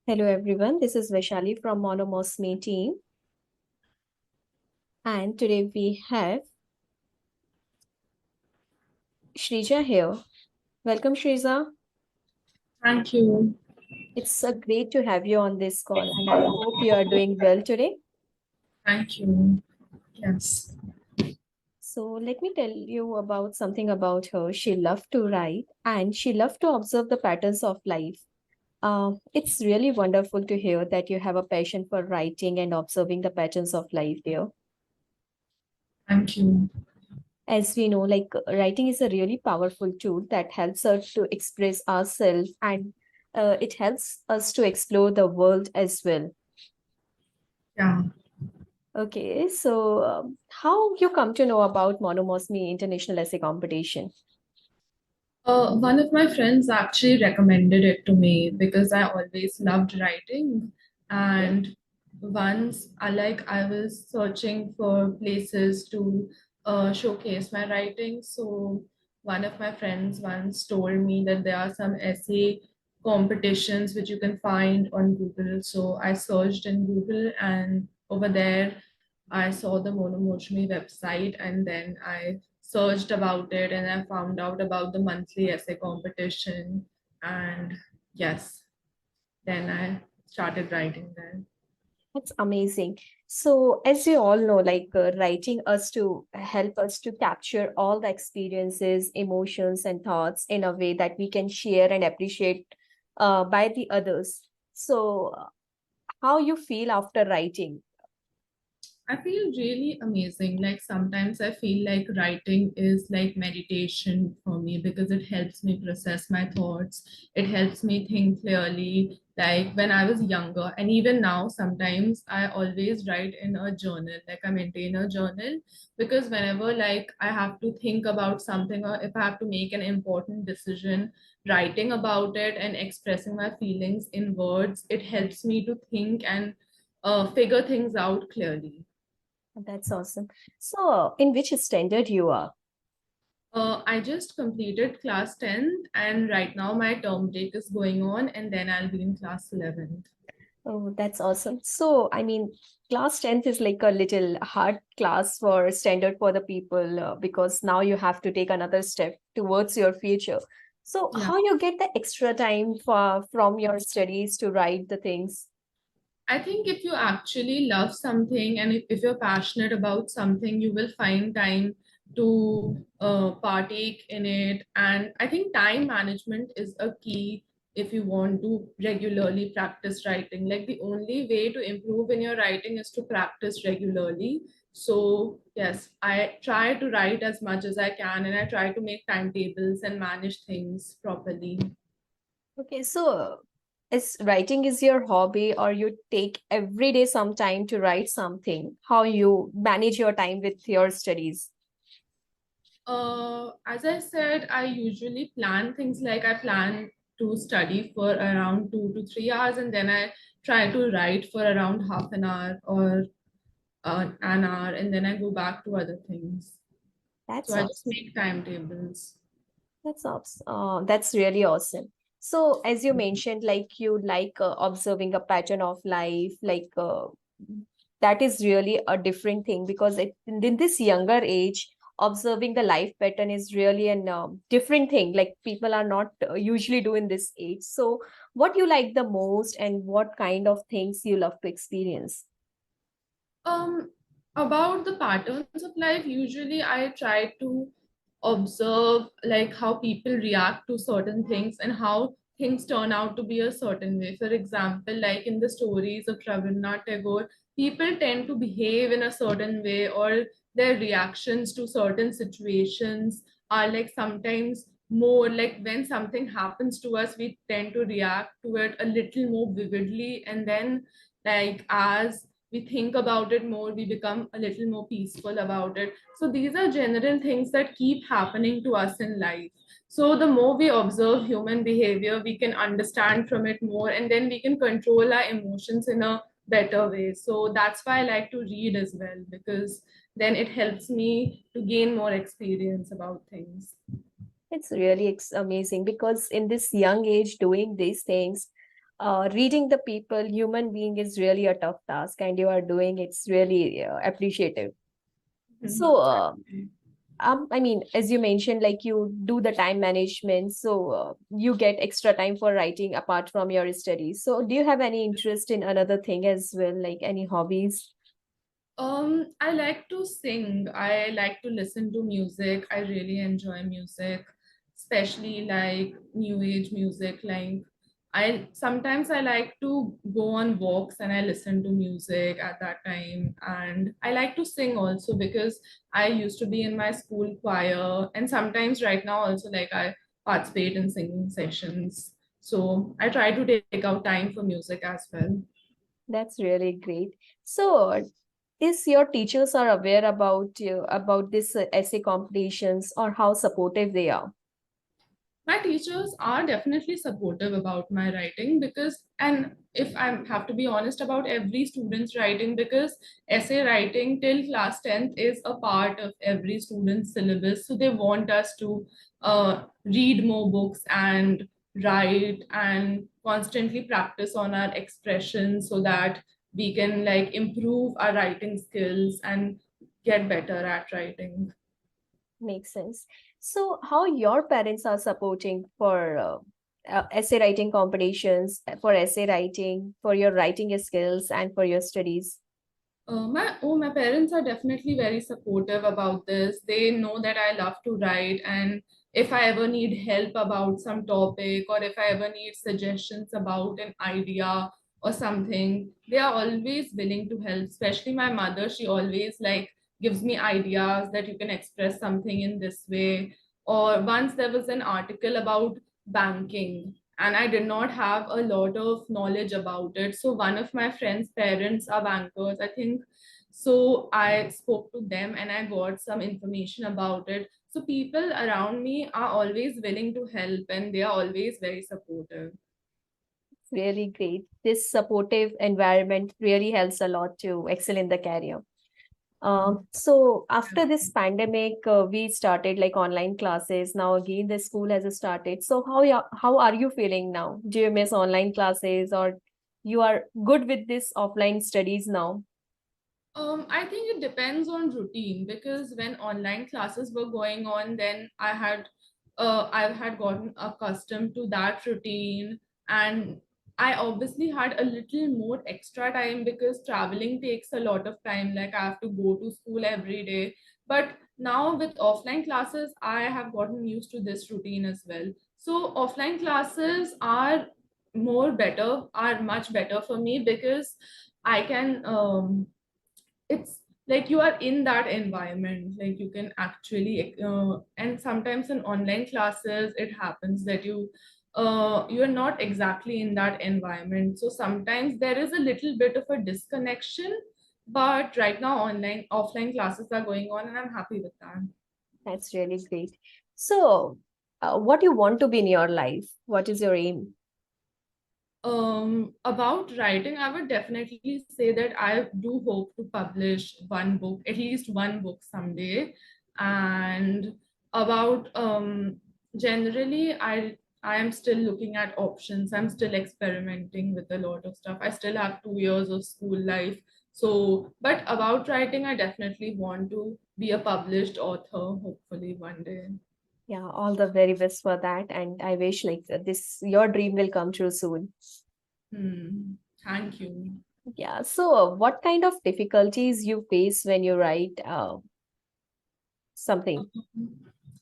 Hello everyone, this is Vaishali from Monomotionly team, and today we have Shreeja here. Welcome Shreeja. Thank you. It's great to have you on this call and I hope you are doing well today. Thank you. Yes. So let me tell you about something about her. She loved to write and she loved to observe the patterns of life. It's really wonderful to hear that you have a passion for writing and observing the patterns of life there. Thank you. As we know, writing is a really powerful tool that helps us to express ourselves and it helps us to explore the world as well. Yeah. Okay, so how you come to know about Monomousumi International Essay Competition? One of my friends actually recommended it to me because I always loved writing. And once I was searching for places to showcase my writing. So one of my friends once told me that there are some essay competitions which you can find on Google. So I searched in Google and over there I saw the Monomotionly website and then I searched about it and I found out about the monthly essay competition. And yes, then I started writing there. That's amazing. So, as you all know, writing us to help us to capture all the experiences, emotions, and thoughts in a way that we can share and appreciate by the others. So, how you feel after writing? I feel really amazing. Like sometimes I feel like writing is like meditation for me because it helps me process my thoughts. It helps me think clearly. Like when I was younger, and even now, sometimes I always write in a journal. Like I maintain a journal because whenever like I have to think about something or if I have to make an important decision, writing about it and expressing my feelings in words, it helps me to think and figure things out clearly. That's awesome. So, in which standard you are? I just completed class 10th and right now my term break is going on and then I'll be in class 11th. Oh, that's awesome. So, I mean, class 10th is like a little hard class for standard for the people because now you have to take another step towards your future. So, Yeah. how you get the extra time for from your studies to write the things? I think if you actually love something and if you're passionate about something, you will find time to partake in it. And I think time management is a key if you want to regularly practice writing. Like the only way to improve in your writing is to practice regularly. So, yes, I try to write as much as I can and I try to make timetables and manage things properly. Okay, so is writing is your hobby or you take every day some time to write something? How you manage your time with your studies? As I said, I usually plan things like I plan to study for around 2 to 3 hours and then I try to write for around half an hour or an hour and then I go back to other things. So That's I just awesome. make timetables. That's awesome. That's really awesome. So, as you mentioned, like you like observing a pattern of life, that is really a different thing because in this younger age, observing the life pattern is really an different thing. Like people are not usually doing this age. So, what you like the most, and what kind of things you love to experience? Um, about the patterns of life, usually I try to observe like how people react to certain things and how things turn out to be a certain way. For example, like in the stories of Rabindranath Tagore, people tend to behave in a certain way or their reactions to certain situations are like sometimes more like when something happens to us, we tend to react to it a little more vividly and then like as we think about it more, we become a little more peaceful about it. So these are general things that keep happening to us in life. So the more we observe human behavior, we can understand from it more and then we can control our emotions in a better way. So that's why I like to read as well, because then it helps me to gain more experience about things. It's really amazing because in this young age, doing these things, reading the people, human being is really a tough task, and you are doing it's really appreciative. So, I mean, as you mentioned, like you do the time management, so you get extra time for writing apart from your studies. So, do you have any interest in another thing as well, like any hobbies? I like to sing. I like to listen to music. I really enjoy music, especially like new age music. Like I like to go on walks and I listen to music at that time. And I like to sing also because I used to be in my school choir, and sometimes right now also like I participate in singing sessions. So I try to take out time for music as well. That's really great. So, is your teachers are aware about you about this essay competitions or how supportive they are? My teachers are definitely supportive about my writing because, and if I have to be honest about every student's writing, because essay writing till class 10th is a part of every student's syllabus, so they want us to read more books and write and constantly practice on our expressions so that we can like improve our writing skills and get better at writing. Makes sense. So, how your parents are supporting for essay writing competitions, for essay writing, for your writing skills, and for your studies? My parents are definitely very supportive about this. They know that I love to write, and if I ever need help about some topic or if I ever need suggestions about an idea or something, they are always willing to help. Especially my mother, she always like gives me ideas that you can express something in this way. Or once there was an article about banking, and I did not have a lot of knowledge about it. So one of my friend's parents are bankers, I think. So I spoke to them and I got some information about it. So people around me are always willing to help and they are always very supportive. Really great. This supportive environment really helps a lot to excel in the career. So after this pandemic, we started like online classes. Now again, the school has started. So how are you feeling now? Do you miss online classes, or you are good with this offline studies now? I think it depends on routine because when online classes were going on, then I've had gotten accustomed to that routine, and I obviously had a little more extra time because traveling takes a lot of time. Like I have to go to school every day, but now with offline classes, I have gotten used to this routine as well. So offline classes are much better for me because I can it's like you are in that environment, like you can actually and sometimes in online classes it happens that you're not exactly in that environment, so sometimes there is a little bit of a disconnection, but right now online offline classes are going on and I'm happy with that. That's really great. So, what you want to be in your life? What is your aim? About writing, I would definitely say that I do hope to publish one book, at least one book someday. And about generally, I am still looking at options. I'm still experimenting with a lot of stuff. I still have 2 years of school life. So, but about writing, I definitely want to be a published author, hopefully one day. Yeah, all the very best for that, and I wish like this your dream will come true soon. Hmm. Thank you. Yeah. So, what kind of difficulties you face when you write something?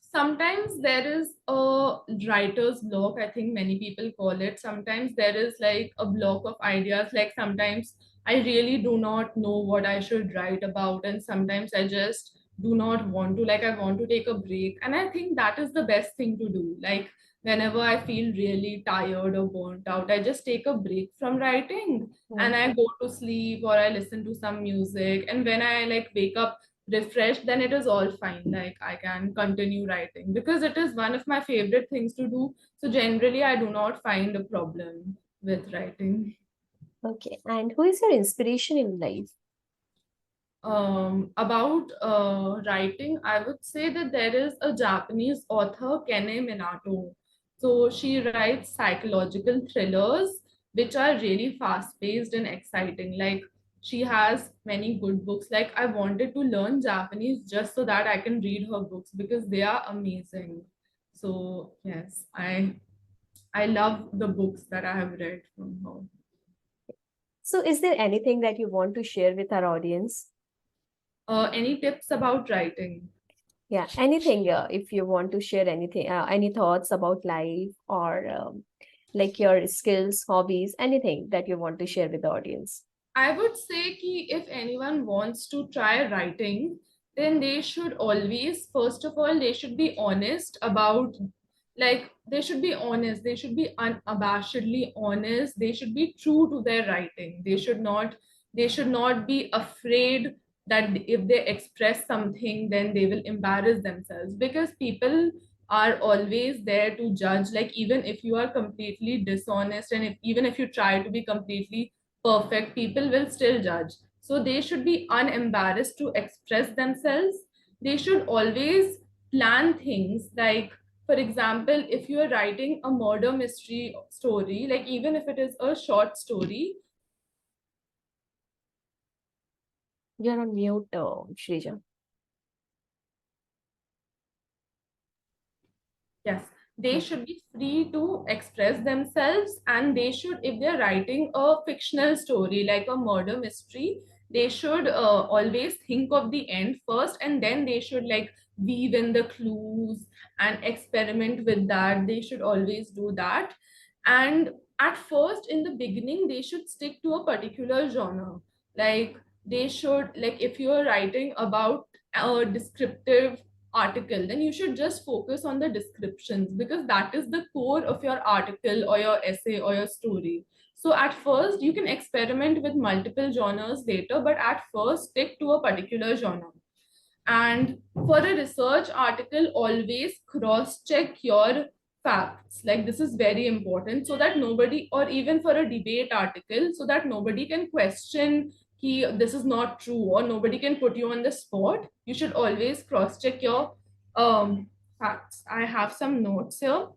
Sometimes there is a writer's block, I think many people call it. Sometimes there is like a block of ideas. Like sometimes I really do not know what I should write about, and sometimes I just do not want to, like, I want to take a break. And I think that is the best thing to do. Like, whenever I feel really tired or burnt out, I just take a break from writing and Hmm. I go to sleep or I listen to some music. And when I like wake up refreshed, then it is all fine. Like I can continue writing because it is one of my favorite things to do. So generally, I do not find a problem with writing. Okay. And who is your inspiration in life? About writing, I would say that there is a Japanese author, Kene Minato. So she writes psychological thrillers, which are really fast paced and exciting. Like she has many good books. Like I wanted to learn Japanese just so that I can read her books because they are amazing. So yes, I love the books that I have read from her. So, is there anything that you want to share with our audience? Any tips about writing? Yeah, anything, if you want to share anything, any thoughts about life or like your skills, hobbies, anything that you want to share with the audience. I would say ki if anyone wants to try writing, then they should always, first of all, they should be honest about, like, they should be honest. They should be unabashedly honest. They should be true to their writing. They should not be afraid that if they express something, then they will embarrass themselves because people are always there to judge. Like, even if you are completely dishonest and even if you try to be completely perfect, people will still judge. So they should be unembarrassed to express themselves. They should always plan things. Like, for example, if you are writing a murder mystery story, like even if it is a short story, You're on mute, Shreeja. yes, they Yeah. should be free to express themselves. And they should, if they're writing a fictional story like a murder mystery, they should always think of the end first, and then they should like weave in the clues and experiment with that. They should always do that. And at first, in the beginning, they should stick to a particular genre. Like, they should, like, if you're writing about a descriptive article, then you should just focus on the descriptions because that is the core of your article or your essay or your story. So at first you can experiment with multiple genres later, but at first stick to a particular genre. And for a research article, always cross check your facts. Like, this is very important so that nobody, or even for a debate article, so that nobody can question this is not true, or nobody can put you on the spot. You should always cross check your facts. I have some notes here.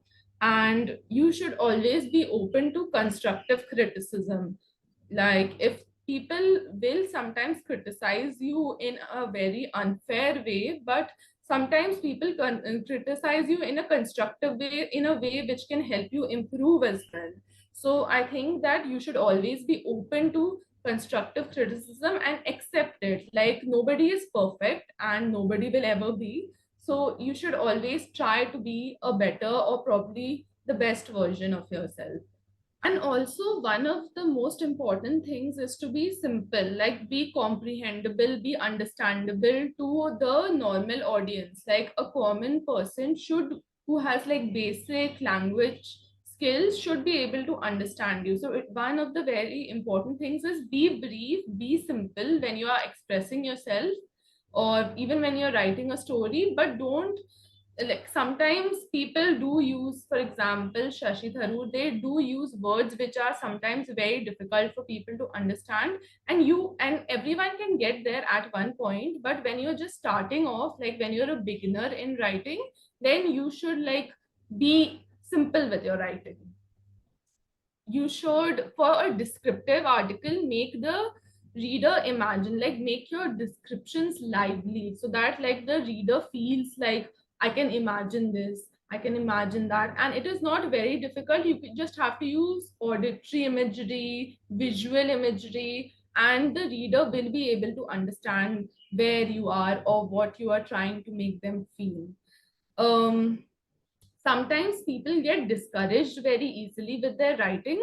And you should always be open to constructive criticism. Like, if people will sometimes criticize you in a very unfair way, but sometimes people criticize you in a constructive way, in a way which can help you improve as well. So I think that you should always be open to constructive criticism and accept it. Like, nobody is perfect and nobody will ever be. So you should always try to be a better, or probably the best version of yourself. And also, one of the most important things is to be simple, like be comprehensible, be understandable to the normal audience. Like, a common person should, who has like basic language skills, should be able to understand you. So one of the very important things is be brief, be simple when you are expressing yourself, or even when you're writing a story. But don't, like, sometimes people do use, for example, Shashi Tharoor, they do use words which are sometimes very difficult for people to understand. And you and everyone can get there at one point, but when you're just starting off, like when you're a beginner in writing, then you should like be simple with your writing. You should, for a descriptive article, make the reader imagine, like make your descriptions lively, so that like the reader feels like, I can imagine this, I can imagine that. And it is not very difficult. You just have to use auditory imagery, visual imagery, and the reader will be able to understand where you are or what you are trying to make them feel. um Sometimes people get discouraged very easily with their writing.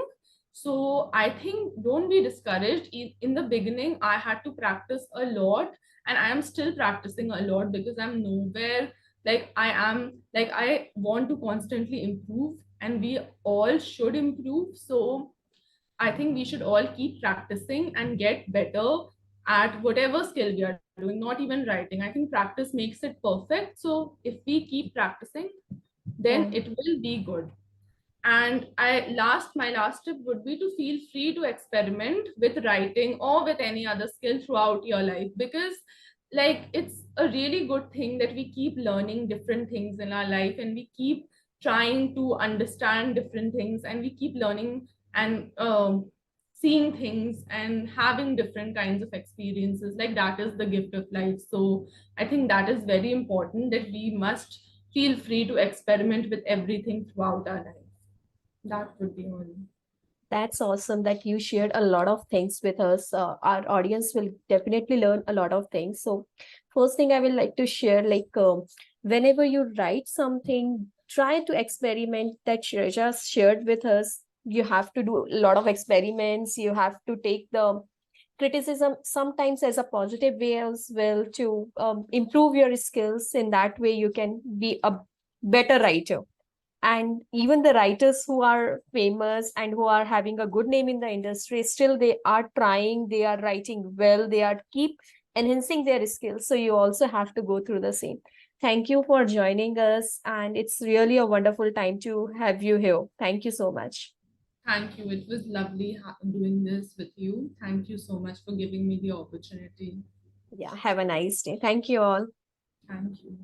So I think don't be discouraged. In the beginning, I had to practice a lot, and I am still practicing a lot because I'm nowhere, like I am, like I want to constantly improve, and we all should improve. So I think we should all keep practicing and get better at whatever skill we are doing, not even writing. I think practice makes it perfect. So if we keep practicing, then Yeah. it will be good. And my last tip would be to feel free to experiment with writing or with any other skill throughout your life, because like it's a really good thing that we keep learning different things in our life, and we keep trying to understand different things, and we keep learning and seeing things and having different kinds of experiences. Like that is the gift of life. So I think that is very important, that we must feel free to experiment with everything throughout our life. That would be all. That's awesome that you shared a lot of things with us. Our audience will definitely learn a lot of things. So, first thing I will like to share, whenever you write something, try to experiment that Shreeja shared with us. You have to do a lot of experiments. You have to take the criticism sometimes as a positive way as well to improve your skills. In that way, you can be a better writer. And even the writers who are famous and who are having a good name in the industry, still they are trying, they are writing well, they are keep enhancing their skills. So you also have to go through the same. Thank you for joining us, and it's really a wonderful time to have you here. Thank you so much. Thank you. It was lovely doing this with you. Thank you so much for giving me the opportunity. Yeah, have a nice day. Thank you all. Thank you.